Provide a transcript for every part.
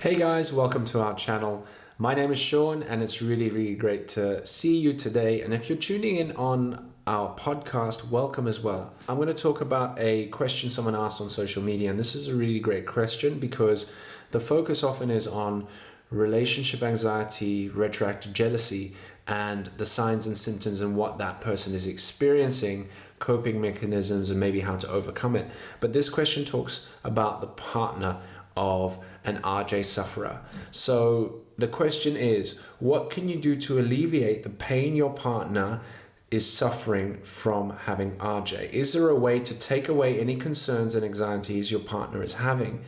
Hey guys, welcome to our channel. My name is Sean and it's really great to see you today. And if you're tuning in on our podcast, welcome as well. I'm going to talk about a question someone asked on social media, and this is a really great question because the focus often is on relationship anxiety, retroactive jealousy, and the signs and symptoms and what that person is experiencing, coping mechanisms, and maybe how to overcome it. But this question talks about the partner of an RJ sufferer. So the question is, what can you do to alleviate the pain your partner is suffering from having RJ? Is there a way to take away any concerns and anxieties your partner is having?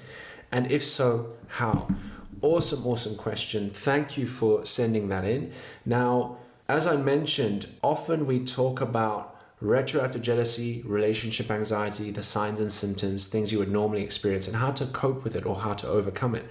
And if so, how? Awesome question. Thank you for sending that in. Now, as I mentioned, often we talk about retroactive jealousy, relationship anxiety, the signs and symptoms, things you would normally experience, and how to cope with it or how to overcome it.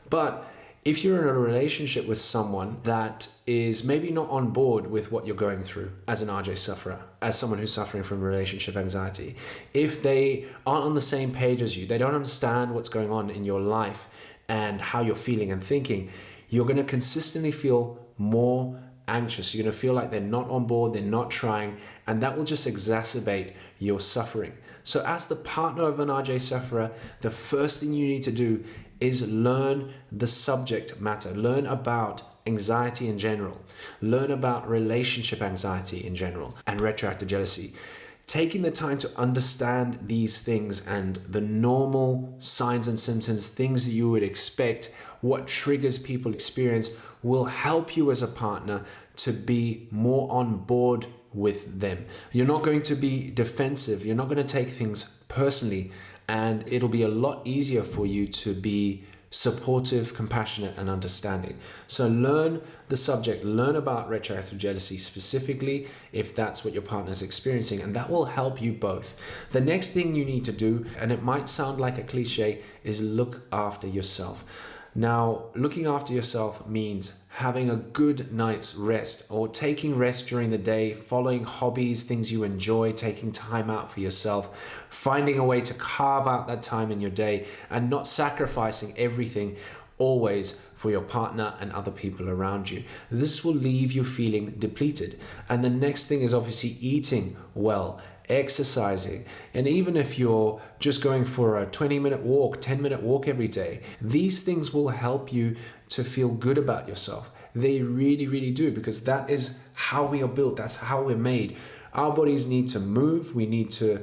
But if you're in a relationship with someone that is maybe not on board with what you're going through as an RJ sufferer, as someone who's suffering from relationship anxiety, if they aren't on the same page as you, they don't understand what's going on in your life and how you're feeling and thinking, you're going to consistently feel more anxious. You're going to feel like they're not on board, they're not trying, and that will just exacerbate your suffering. So as the partner of an RJ sufferer, the first thing you need to do is learn the subject matter. Learn about anxiety in general. Learn about relationship anxiety in general and retroactive jealousy. Taking the time to understand these things and the normal signs and symptoms, things that you would expect, what triggers people experience, will help you as a partner to be more on board with them. You're not going to be defensive. You're not going to take things personally, and it'll be a lot easier for you to be supportive, compassionate, and understanding. So learn the subject, learn about retroactive jealousy specifically if that's what your partner is experiencing, and that will help you both. The next thing you need to do, and it might sound like a cliche, is look after yourself. Now, looking after yourself means having a good night's rest or taking rest during the day, following hobbies, things you enjoy, taking time out for yourself, finding a way to carve out that time in your day and not sacrificing everything always for your partner and other people around you. This will leave you feeling depleted. And the next thing is obviously eating well, exercising, and even if you're just going for a 20-minute walk, 10-minute walk every day, these things will help you to feel good about yourself. They really do, because that is how we are built. That's how we're made. Our bodies need to move. We need to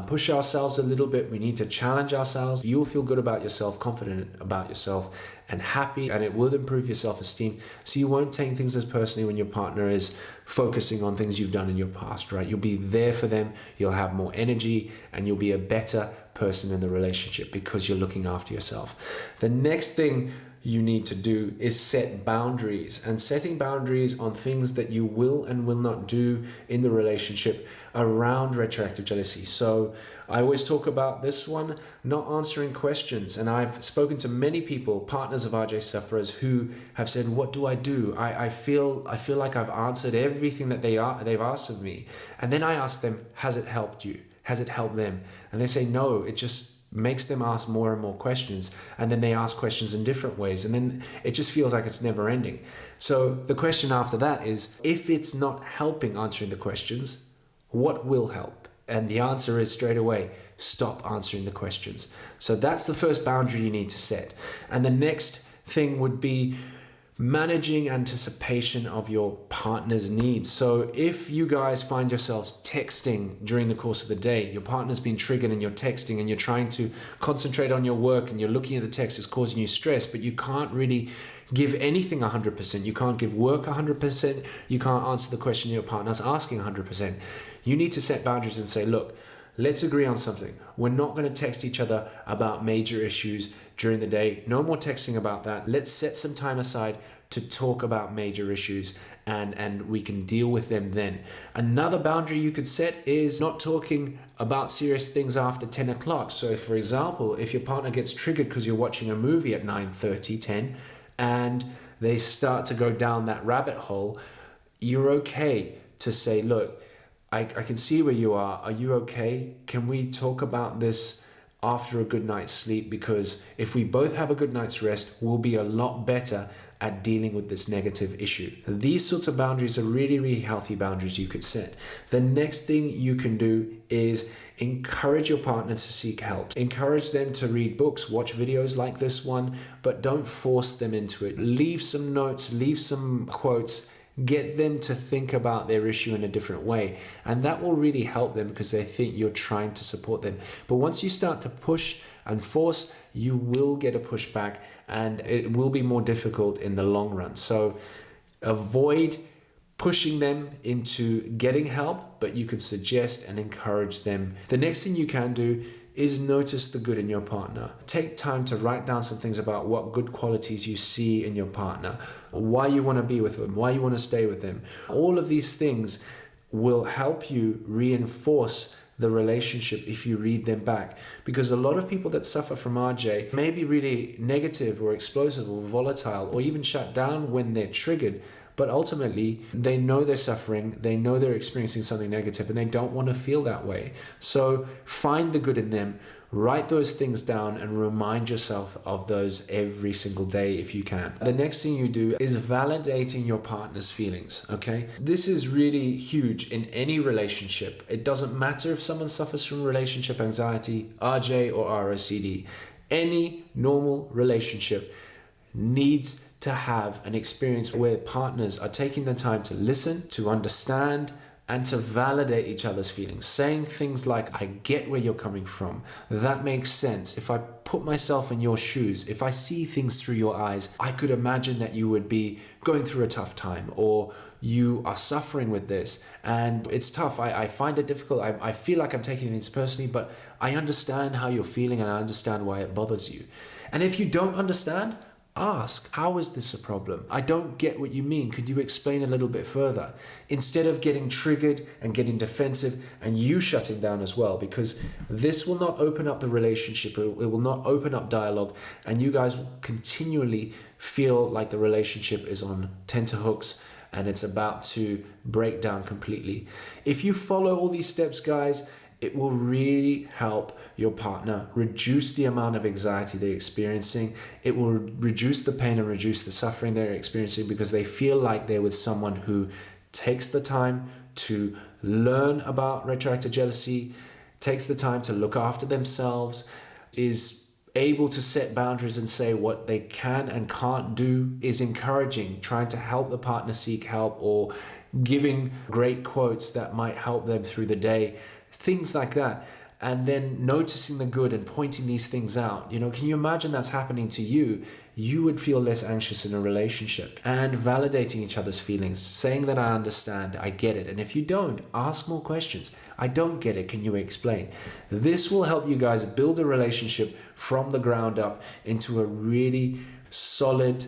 push ourselves a little bit. We need to challenge ourselves. You'll feel good about yourself, confident about yourself, and happy, and it will improve your self-esteem. So you won't take things as personally when your partner is focusing on things you've done in your past, right? You'll be there for them. You'll have more energy, and you'll be a better person in the relationship because you're looking after yourself. The next thing you need to do is set boundaries, and setting boundaries on things that you will and will not do in the relationship around retroactive jealousy. So I always talk about this one, not answering questions. And I've spoken to many people, partners of RJ sufferers, who have said, what do? I feel like I've answered everything that they've asked of me. And then I ask them, has it helped you? Has it helped them? And they say, no, it just makes them ask more and more questions, and then they ask questions in different ways, and then it just feels like it's never ending. So the question after that is, if it's not helping answering the questions, what will help? And the answer is straight away, stop answering the questions. So that's the first boundary you need to set. And the next thing would be managing anticipation of your partner's needs. So if you guys find yourselves texting during the course of the day, your partner's been triggered and you're texting and you're trying to concentrate on your work and you're looking at the text, it's causing you stress, but you can't really give anything 100%. You can't give work 100%. You can't answer the question your partner's asking 100%. You need to set boundaries and say, look, let's agree on something. We're not going to text each other about major issues during the day. No more texting about that. Let's set some time aside to talk about major issues, and we can deal with them then. Another boundary you could set is not talking about serious things after 10 o'clock. So for example, if your partner gets triggered because you're watching a movie at 9:30, 10, and they start to go down that rabbit hole, you're okay to say, look, I can see where you are. Are you okay? Can we talk about this after a good night's sleep, because if we both have a good night's rest, we'll be a lot better at dealing with this negative issue. These sorts of boundaries are really, really healthy boundaries you could set. The next thing you can do is encourage your partner to seek help. Encourage them to read books, watch videos like this one, but don't force them into it. Leave some notes, leave some quotes, get them to think about their issue in a different way. And that will really help them because they think you're trying to support them. But once you start to push and force, you will get a pushback and it will be more difficult in the long run. So avoid pushing them into getting help, but you can suggest and encourage them. The next thing you can do is notice the good in your partner. Take time to write down some things about what good qualities you see in your partner, why you want to be with them, why you want to stay with them. All of these things will help you reinforce the relationship if you read them back. Because a lot of people that suffer from RJ may be really negative or explosive or volatile or even shut down when they're triggered, but ultimately they know they're suffering, they know they're experiencing something negative, and they don't want to feel that way. So find the good in them, write those things down, and remind yourself of those every single day if you can. The next thing you do is validating your partner's feelings, okay? This is really huge in any relationship. It doesn't matter if someone suffers from relationship anxiety, RJ or ROCD. Any normal relationship needs to have an experience where partners are taking the time to listen, to understand, and to validate each other's feelings. Saying things like, I get where you're coming from. That makes sense. If I put myself in your shoes, if I see things through your eyes, I could imagine that you would be going through a tough time, or you are suffering with this and it's tough. I find it difficult. I feel like I'm taking things personally, but I understand how you're feeling and I understand why it bothers you. And if you don't understand, ask, how is this a problem? I don't get what you mean. Could you explain a little bit further? Instead of getting triggered and getting defensive and you shutting down as well, because this will not open up the relationship. It will not open up dialogue, and you guys will continually feel like the relationship is on tenterhooks and it's about to break down completely. If you follow all these steps, guys, it will really help your partner reduce the amount of anxiety they're experiencing. It will reduce the pain and reduce the suffering they're experiencing, because they feel like they're with someone who takes the time to learn about retroactive jealousy, takes the time to look after themselves, is able to set boundaries and say what they can and can't do, is encouraging, trying to help the partner seek help, or giving great quotes that might help them through the day. Things like that. And then noticing the good and pointing these things out. You know, can you imagine that's happening to you? You would feel less anxious in a relationship. And validating each other's feelings, saying that I understand, I get it. And if you don't, ask more questions. I don't get it, can you explain? This will help you guys build a relationship from the ground up into a really solid,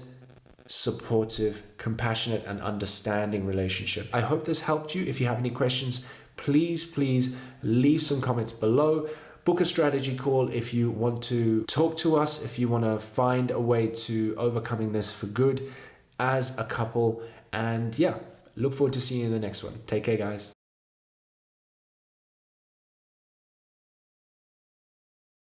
supportive, compassionate, and understanding relationship. I hope this helped you. If you have any questions, please leave some comments below. Book a strategy call if you want to talk to us, if you want to find a way to overcoming this for good as a couple. And yeah, look forward to seeing you in the next one. Take care, guys.